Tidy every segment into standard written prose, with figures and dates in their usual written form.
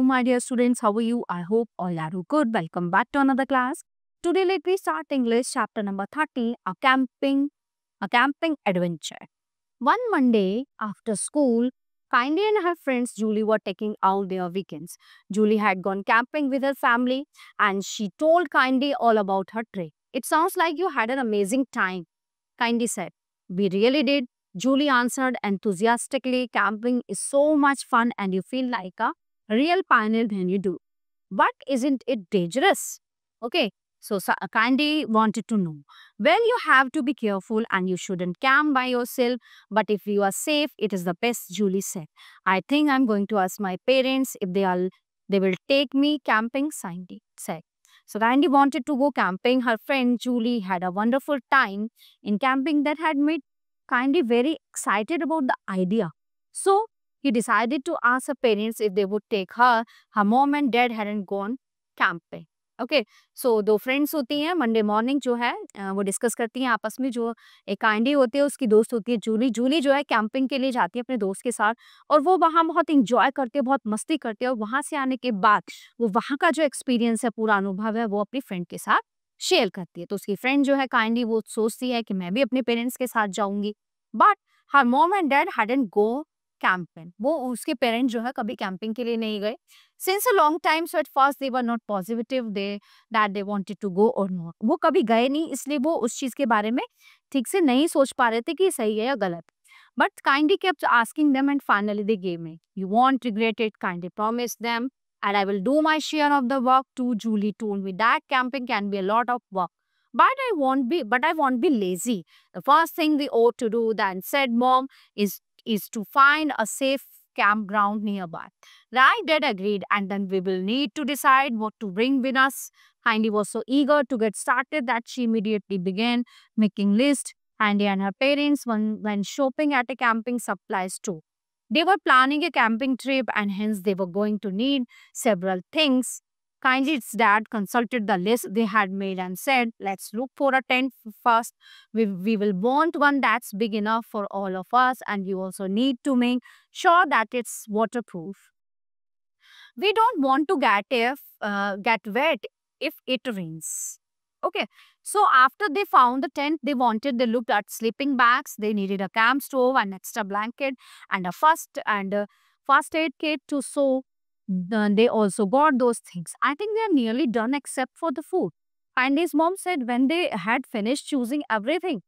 my dear students. How are you? I hope all are good. Welcome back to another class. Today, let me start English chapter number 30, a camping adventure. One Monday after school, Kindy and her friends Julie were taking out their weekends. Julie had gone camping with her family and she told Kindy all about her trip. It sounds like you had an amazing time, Kindy said. We really did. Julie answered enthusiastically. Camping is so much fun and you feel like a real pioneer when you do. But isn't it dangerous? Okay, so Candy wanted to know. Well, you have to be careful and you shouldn't camp by yourself. But if you are safe, it is the best, Julie said. I think I'm going to ask my parents if they will take me camping, Sandy said. So Candy wanted to go camping. Her friend Julie had a wonderful time in camping that had made Candy very excited about the idea. So he decided to ask her parents if they would take her. Her mom and dad hadn't gone camping. Okay so दो friends होती हैं Monday morning जो है वो discuss करती हैं आपस में जो एक काइंडी होती है उसकी दोस्त होती है जूली जूली जो है कैंपिंग के लिए जाती है अपने दोस्त के साथ और वो वहाँ बहुत इंजॉय करते हैं बहुत मस्ती करते हैं और वहाँ से आने के बाद वो वहाँ का जो एक्सपीरियंस है पूरा अनुभव है वो अपनी फ्रेंड के साथ शेयर करती है तो उसकी फ्रेंड जो है काइंडी वो सोचती है कि मैं भी अपने पेरेंट्स के साथ जाऊंगी but her mom and dad hadn't go camping वो उसके पेरेंट्स जो है कभी कैंपिंग के लिए नहीं गए since a long time so at first they were not positive that they wanted to go or not वो कभी गए नहीं इसलिए वो उस चीज के बारे में ठीक से नहीं सोच पा रहे थे कि सही है या गलत but kindly kept asking them and finally they gave me you won't regret it kindly promised them and I will do my share of the work too Julie told me that camping can be a lot of work but I won't be lazy the first thing we ought to do then said mom is to find a safe campground nearby. Right, Dad agreed, and then we will need to decide what to bring with us. Heidi was so eager to get started that she immediately began making lists. Heidi and her parents went shopping at a camping supplies store. They were planning a camping trip and hence they were going to need several things. Kindly's dad consulted the list they had made and said, let's look for a tent first. We will want one that's big enough for all of us and you also need to make sure that it's waterproof. We don't want to get wet if it rains. Okay, so after they found the tent they looked at sleeping bags. They needed a camp stove, an extra blanket, and a first aid kit to sew. They also got those things. I think they are nearly done except for the food. And his mom said when they had finished choosing everything.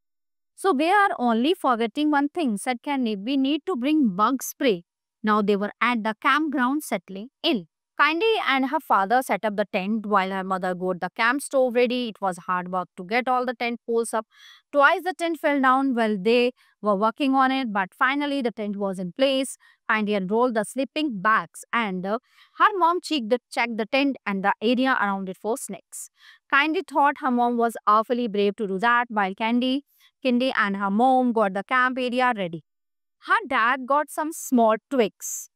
So we are only forgetting one thing, said Candy. We need to bring bug spray. Now they were at the campground settling in. Candy and her father set up the tent while her mother got the camp stove ready. It was hard work to get all the tent poles up. Twice the tent fell down while they were working on it, but finally the tent was in place. Candy unrolled the sleeping bags and her mom checked the tent and the area around it for snakes. Candy thought her mom was awfully brave to do that while Candy and her mom got the camp area ready. Her dad got some small twigs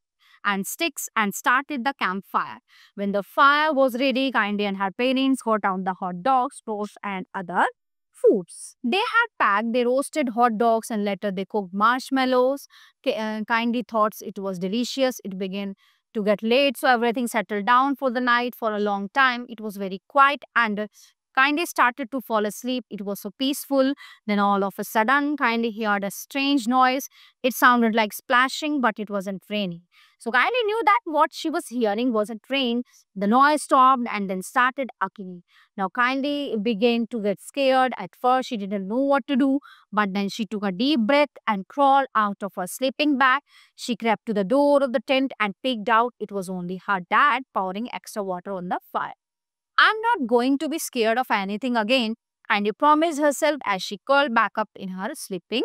and sticks and started the campfire. When the fire was ready, Candy and her parents got out the hot dogs, toast, and other foods. They had packed the roasted hot dogs and later they cooked marshmallows. Candy thought it was delicious. It began to get late, so everything settled down for the night. For a long time, it was very quiet and Candy started to fall asleep. It was so peaceful. Then all of a sudden, Candy heard a strange noise. It sounded like splashing, but it wasn't raining. So Candy knew that what she was hearing wasn't rain. The noise stopped and then started again. Now Candy began to get scared. At first, she didn't know what to do, but then she took a deep breath and crawled out of her sleeping bag. She crept to the door of the tent and peeked out. It was only her dad pouring extra water on the fire. I'm not going to be scared of anything again, and you promised herself as she curled back up in her sleeping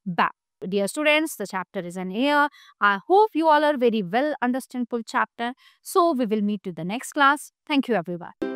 bag. Dear students, the chapter is in here. I hope you all are very well understandable chapter. So we will meet to the next class. Thank you everyone.